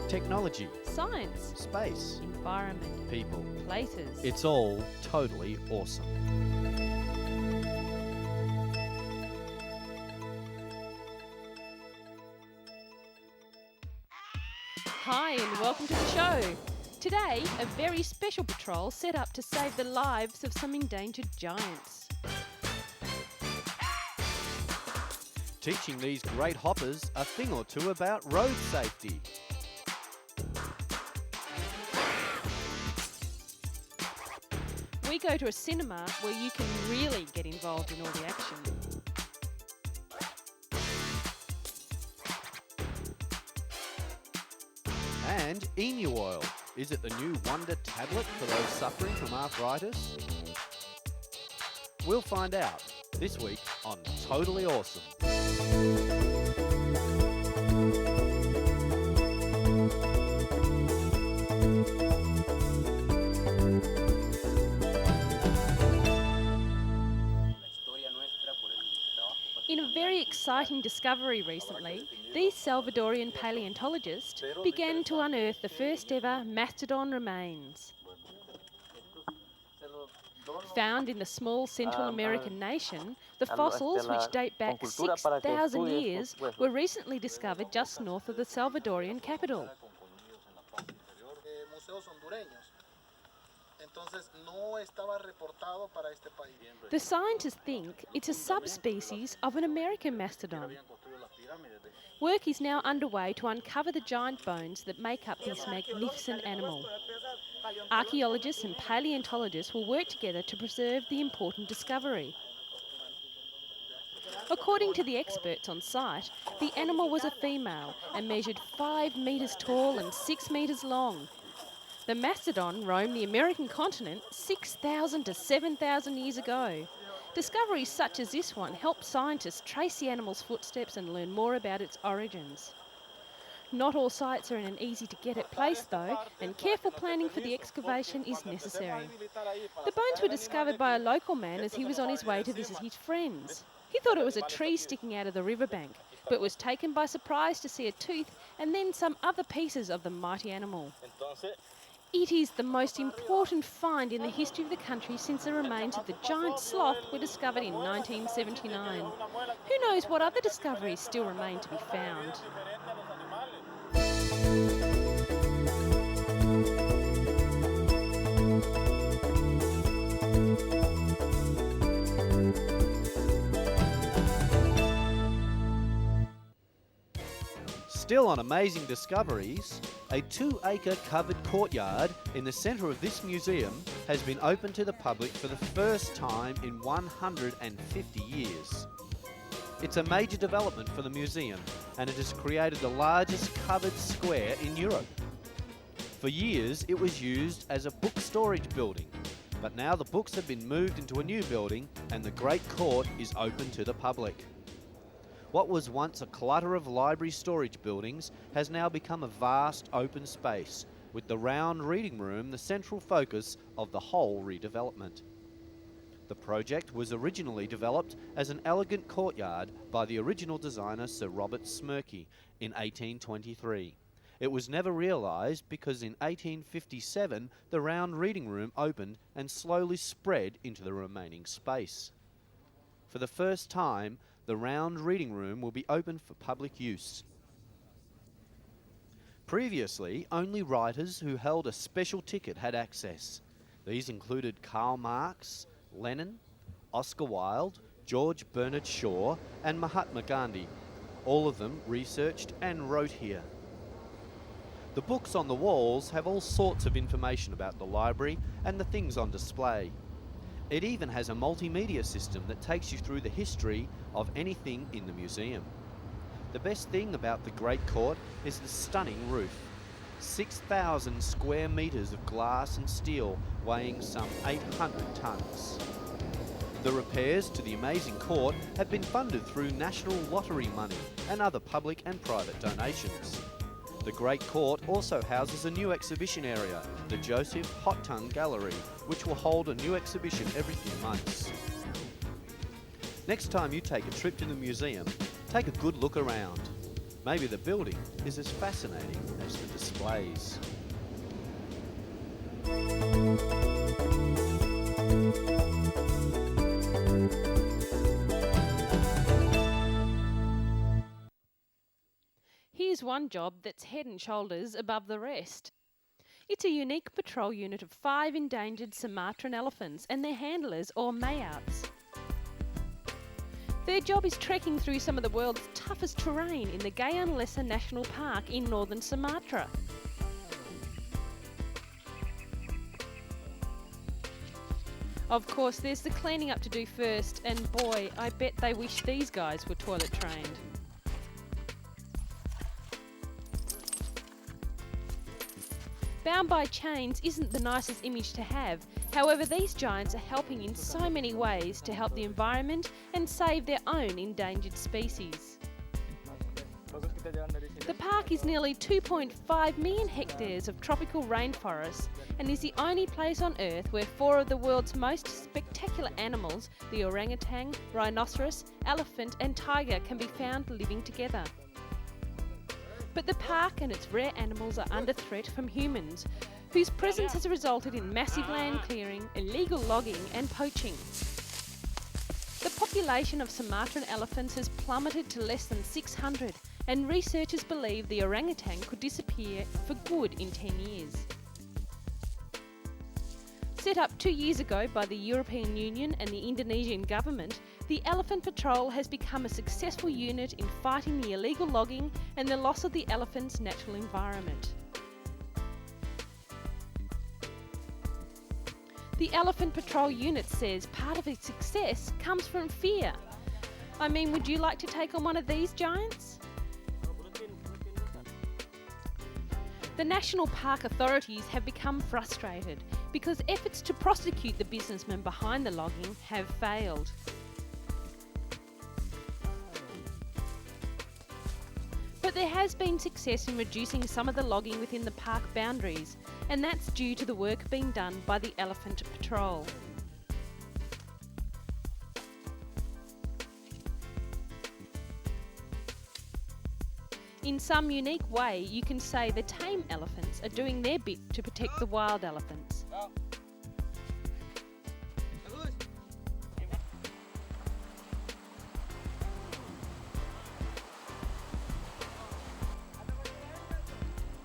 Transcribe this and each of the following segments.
Technology, science, space, environment, people. places. It's all totally awesome. Hi and welcome to the show. Today, a very special patrol set up to save the lives of some endangered giants. Teaching these great hoppers a thing or two about road safety. We go to a cinema where you can really get involved in all the action. And emu oil. Is it the new wonder tablet for those suffering from arthritis? We'll find out this week on Totally Awesome. In a very exciting discovery recently, these Salvadorian paleontologists began to unearth the first ever mastodon remains. Found in the small Central American nation, the fossils, which date back 6,000 years, were recently discovered just north of the Salvadorian capital. The scientists think it's a subspecies of an American mastodon. Work is now underway to uncover the giant bones that make up this magnificent animal. Archaeologists and paleontologists will work together to preserve the important discovery. According to the experts on site, the animal was a female and measured 5 metres tall and 6 metres long. The mastodon roamed the American continent 6,000 to 7,000 years ago. Discoveries such as this one help scientists trace the animal's footsteps and learn more about its origins. Not all sites are in an easy-to-get-at place though, and careful planning for the excavation is necessary. The bones were discovered by a local man as he was on his way to visit his friends. He thought it was a tree sticking out of the riverbank, but was taken by surprise to see a tooth and then some other pieces of the mighty animal. It is the most important find in the history of the country since the remains of the giant sloth were discovered in 1979. Who knows what other discoveries still remain to be found? Still on amazing discoveries, a 2-acre covered courtyard in the centre of this museum has been opened to the public for the first time in 150 years. It's a major development for the museum, and it has created the largest covered square in Europe. For years it was used as a book storage building, but now the books have been moved into a new building and the Great Court is open to the public. What was once a clutter of library storage buildings has now become a vast open space, with the round reading room the central focus of the whole redevelopment. The project was originally developed as an elegant courtyard by the original designer Sir Robert Smirke in 1823. It was never realised because in 1857 the round reading room opened and slowly spread into the remaining space. For the first time, the round reading room will be open for public use. Previously, only writers who held a special ticket had access. These included Karl Marx, Lenin, Oscar Wilde, George Bernard Shaw, and Mahatma Gandhi. All of them researched and wrote here. The books on the walls have all sorts of information about the library and the things on display. It even has a multimedia system that takes you through the history of anything in the museum. The best thing about the Great Court is the stunning roof. 6,000 square metres of glass and steel weighing some 800 tonnes. The repairs to the amazing court have been funded through national lottery money and other public and private donations. The Great Court also houses a new exhibition area, the Joseph Hot Tongue Gallery, which will hold a new exhibition every few months. Next time you take a trip to the museum, take a good look around. Maybe the building is as fascinating as the displays. Here's one job that's head and shoulders above the rest. It's a unique patrol unit of 5 endangered Sumatran elephants and their handlers or mayouts. Their job is trekking through some of the world's toughest terrain in the Gayaan Lesser National Park in northern Sumatra. Of course, there's the cleaning up to do first, and boy, I bet they wish these guys were toilet trained. Bound by chains isn't the nicest image to have. However, these giants are helping in so many ways to help the environment and save their own endangered species. The park is nearly 2.5 million hectares of tropical rainforest and is the only place on Earth where 4 of the world's most spectacular animals, the orangutan, rhinoceros, elephant and tiger, can be found living together. But the park and its rare animals are under threat from humans, whose presence has resulted in massive land clearing, illegal logging and poaching. The population of Sumatran elephants has plummeted to less than 600, and researchers believe the orangutan could disappear for good in 10 years. Set up 2 years ago by the European Union and the Indonesian government, the Elephant Patrol has become a successful unit in fighting the illegal logging and the loss of the elephant's natural environment. The Elephant Patrol unit says part of its success comes from fear. I mean, would you like to take on one of these giants? The National Park authorities have become frustrated because efforts to prosecute the businessmen behind the logging have failed. But there has been success in reducing some of the logging within the park boundaries, and that's due to the work being done by the Elephant Patrol. In some unique way, you can say the tame elephants are doing their bit to protect the wild elephants.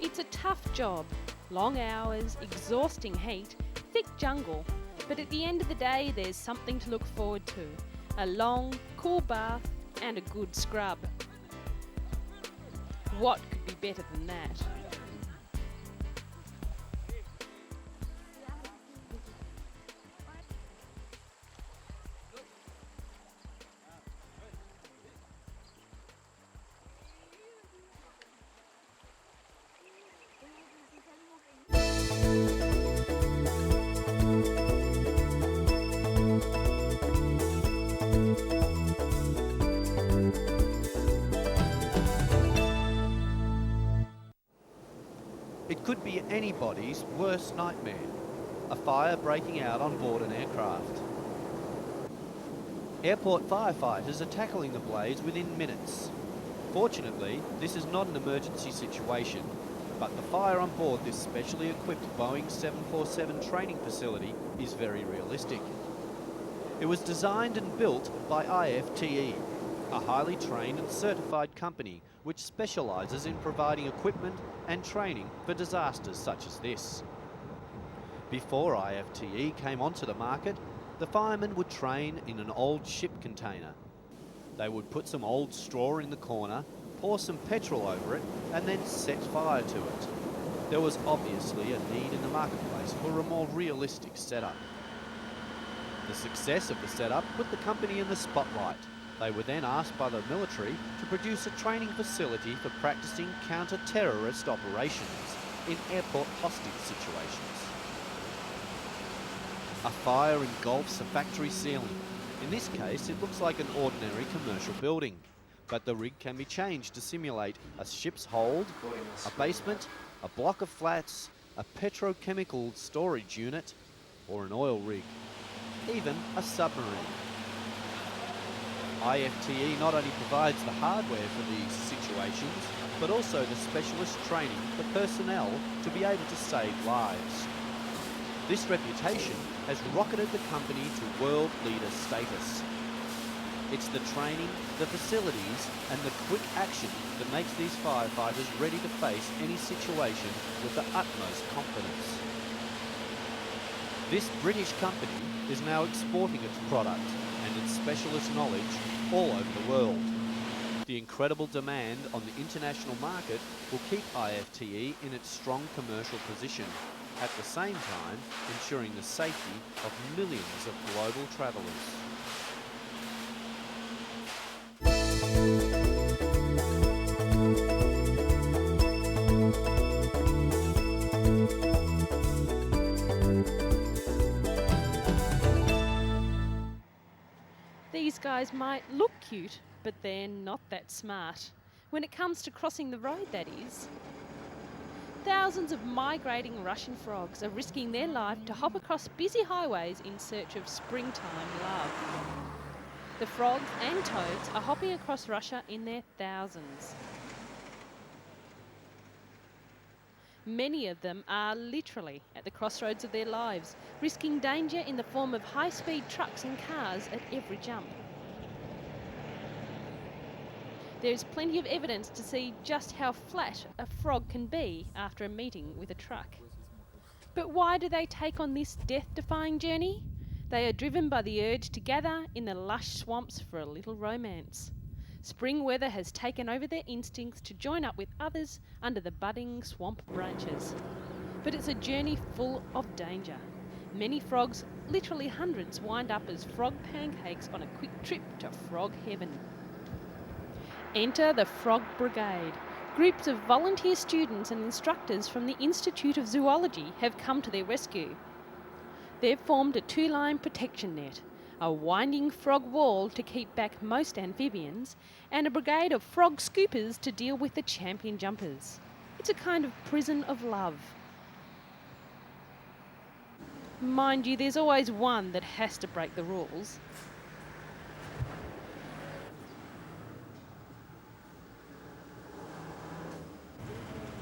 It's a tough job, long hours, exhausting heat, thick jungle, but at the end of the day there's something to look forward to. A long, cool bath and a good scrub. What could be better than that? It could be anybody's worst nightmare, a fire breaking out on board an aircraft. Airport firefighters are tackling the blaze within minutes. Fortunately, this is not an emergency situation, but the fire on board this specially equipped Boeing 747 training facility is very realistic. It was designed and built by IFTE, a highly trained and certified company which specialises in providing equipment and training for disasters such as this. Before IFTE came onto the market, the firemen would train in an old ship container. They would put some old straw in the corner, pour some petrol over it, and then set fire to it. There was obviously a need in the marketplace for a more realistic setup. The success of the setup put the company in the spotlight. They were then asked by the military to produce a training facility for practicing counter-terrorist operations in airport hostage situations. A fire engulfs a factory ceiling. In this case, it looks like an ordinary commercial building, but the rig can be changed to simulate a ship's hold, a basement, a block of flats, a petrochemical storage unit, or an oil rig, even a submarine. IFTE not only provides the hardware for these situations, but also the specialist training for personnel to be able to save lives. This reputation has rocketed the company to world leader status. It's the training, the facilities, and the quick action that makes these firefighters ready to face any situation with the utmost confidence. This British company is now exporting its product and its specialist knowledge all over the world. The incredible demand on the international market will keep IFTE in its strong commercial position, at the same time ensuring the safety of millions of global travellers. These guys might look cute, but they're not that smart. When it comes to crossing the road, that is. Thousands of migrating Russian frogs are risking their life to hop across busy highways in search of springtime love. The frogs and toads are hopping across Russia in their thousands. Many of them are literally at the crossroads of their lives, risking danger in the form of high-speed trucks and cars at every jump. There is plenty of evidence to see just how flat a frog can be after a meeting with a truck. But why do they take on this death-defying journey? They are driven by the urge to gather in the lush swamps for a little romance. Spring weather has taken over their instincts to join up with others under the budding swamp branches. But it's a journey full of danger. Many frogs, literally hundreds, wind up as frog pancakes on a quick trip to frog heaven. Enter the Frog Brigade. Groups of volunteer students and instructors from the Institute of Zoology have come to their rescue. They've formed a two-line protection net, a winding frog wall to keep back most amphibians, and a brigade of frog scoopers to deal with the champion jumpers. It's a kind of prison of love. Mind you, there's always one that has to break the rules.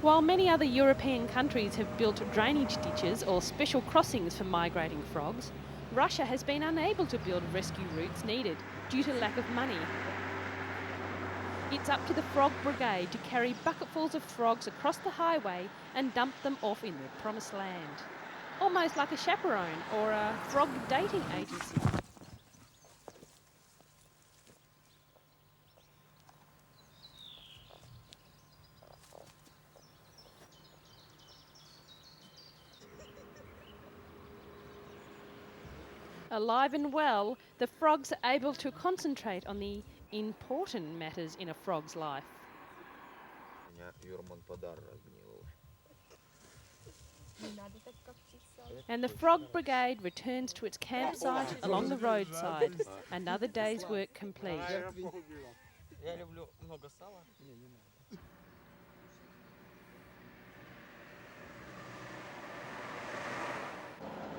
While many other European countries have built drainage ditches or special crossings for migrating frogs, Russia has been unable to build rescue routes needed due to lack of money. It's up to the Frog Brigade to carry bucketfuls of frogs across the highway and dump them off in their promised land. Almost like a chaperone or a frog dating agency. Alive and well, the frogs are able to concentrate on the important matters in a frog's life. And the Frog Brigade returns to its campsite along the roadside. Another day's work complete.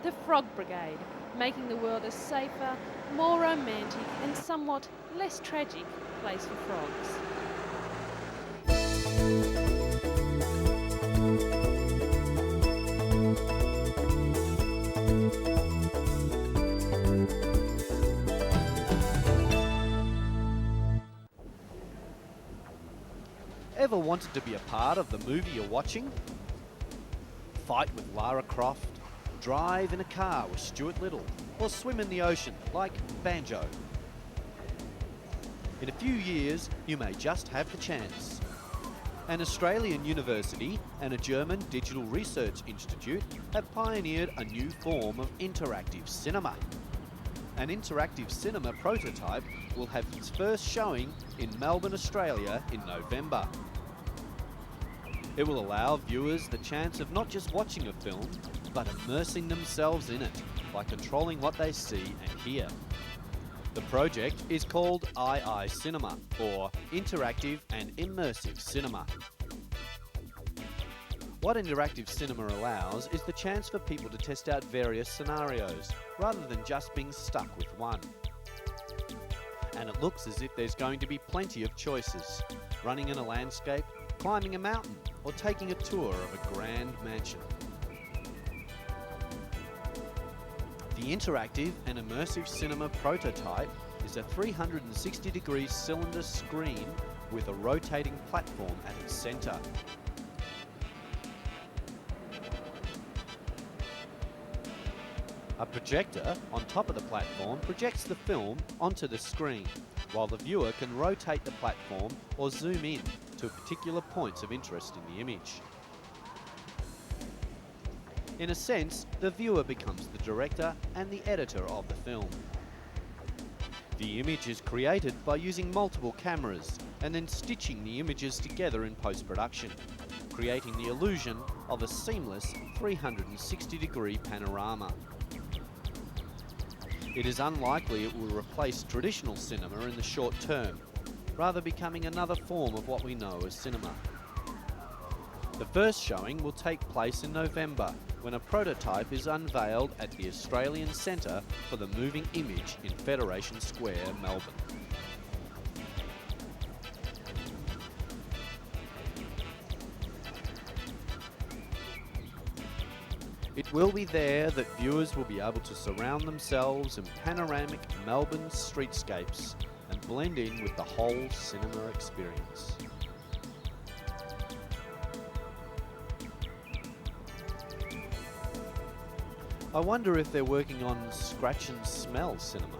The Frog Brigade, making the world a safer, more romantic and somewhat less tragic place for frogs. Ever wanted to be a part of the movie you're watching? Fight with Lara Croft, drive in a car with Stuart Little, or swim in the ocean like Banjo. In a few years, you may just have the chance. An Australian university and a German digital research institute have pioneered a new form of interactive cinema. An interactive cinema prototype will have its first showing in Melbourne, Australia in November. It will allow viewers the chance of not just watching a film, but immersing themselves in it by controlling what they see and hear. The project is called II Cinema, or Interactive and Immersive Cinema. What interactive cinema allows is the chance for people to test out various scenarios, rather than just being stuck with one. And it looks as if there's going to be plenty of choices: running in a landscape, climbing a mountain, or taking a tour of a grand mansion. The interactive and immersive cinema prototype is a 360-degree cylinder screen with a rotating platform at its centre. A projector on top of the platform projects the film onto the screen, while the viewer can rotate the platform or zoom in to particular points of interest in the image. In a sense, the viewer becomes the director and the editor of the film. The image is created by using multiple cameras and then stitching the images together in post-production, creating the illusion of a seamless 360-degree panorama. It is unlikely it will replace traditional cinema in the short term, rather becoming another form of what we know as cinema. The first showing will take place in November, when a prototype is unveiled at the Australian Centre for the Moving Image in Federation Square, Melbourne. It will be there that viewers will be able to surround themselves in panoramic Melbourne streetscapes and blend in with the whole cinema experience. I wonder if they're working on scratch and smell cinema.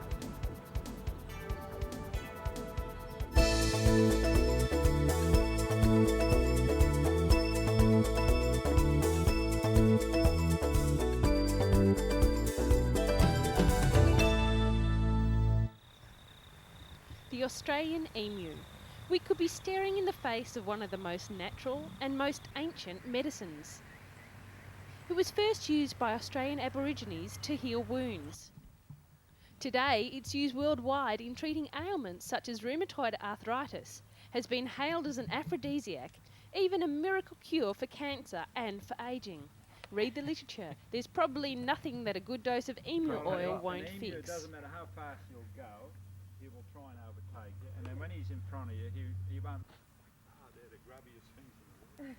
The Australian emu. We could be staring in the face of one of the most natural and most ancient medicines. It was first used by Australian Aborigines to heal wounds. Today, it's used worldwide in treating ailments such as rheumatoid arthritis, has been hailed as an aphrodisiac, even a miracle cure for cancer and for ageing. Read the literature. There's probably nothing that a good dose of emu oil won't fix. It doesn't matter how fast you'll go, he will try and overtake you. And then when he's in front of you, he won't... there, the grubbiest things in the world.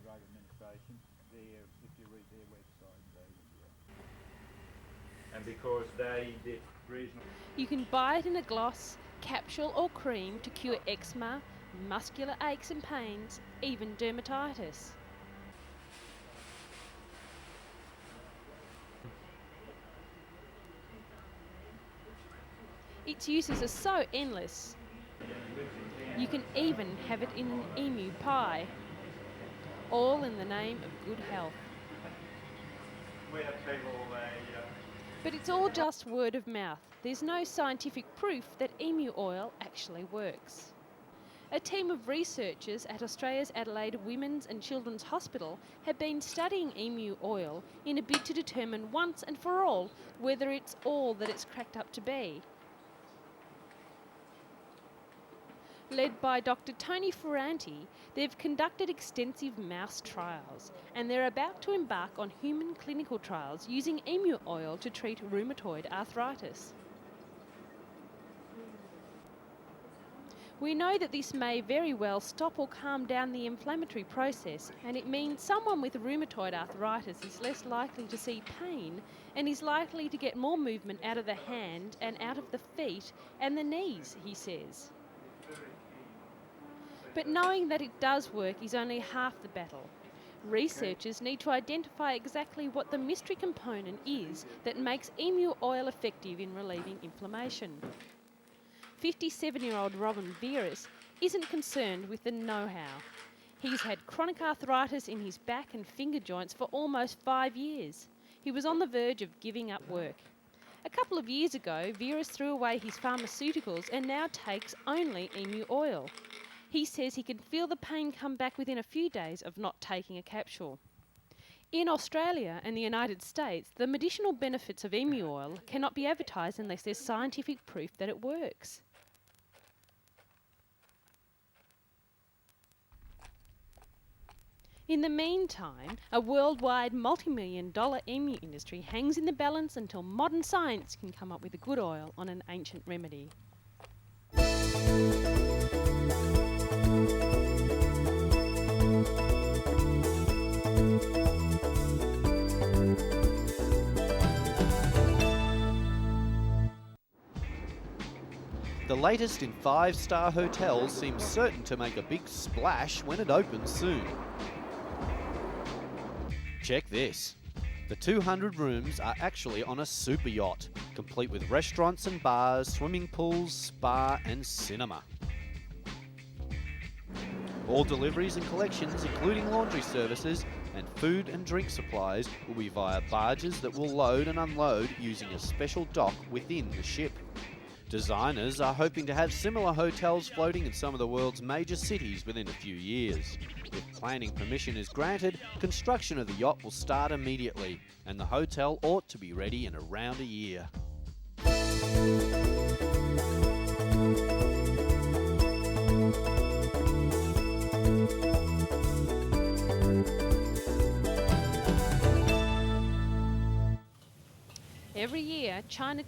Drug administration, if you read their website, and because they did reasonable... You can buy it in a gloss, capsule or cream to cure eczema, muscular aches and pains, even dermatitis. Its uses are so endless. You can even have it in an emu pie. All in the name of good health. But it's all just word of mouth. There's no scientific proof that emu oil actually works. A team of researchers at Australia's Adelaide Women's and Children's Hospital have been studying emu oil in a bid to determine once and for all whether it's all that it's cracked up to be. Led by Dr. Tony Ferranti, they've conducted extensive mouse trials, and they're about to embark on human clinical trials using emu oil to treat rheumatoid arthritis. We know that this may very well stop or calm down the inflammatory process, and it means someone with rheumatoid arthritis is less likely to see pain and is likely to get more movement out of the hand and out of the feet and the knees, he says. But knowing that it does work is only half the battle. Researchers need to identify exactly what the mystery component is that makes emu oil effective in relieving inflammation. 57-year-old Robin Veras isn't concerned with the know-how. He's had chronic arthritis in his back and finger joints for almost 5 years. He was on the verge of giving up work. A couple of years ago, Veras threw away his pharmaceuticals and now takes only emu oil. He says he can feel the pain come back within a few days of not taking a capsule. In Australia and the United States, the medicinal benefits of emu oil cannot be advertised unless there's scientific proof that it works. In the meantime, a worldwide multi-million-dollar emu industry hangs in the balance until modern science can come up with a good oil on an ancient remedy. The latest in 5-star hotels seems certain to make a big splash when it opens soon. Check this. The 200 rooms are actually on a super yacht, complete with restaurants and bars, swimming pools, spa and cinema. All deliveries and collections, including laundry services and food and drink supplies, will be via barges that will load and unload using a special dock within the ship. Designers are hoping to have similar hotels floating in some of the world's major cities within a few years. If planning permission is granted, construction of the yacht will start immediately, and the hotel ought to be ready in around a year. Every year, China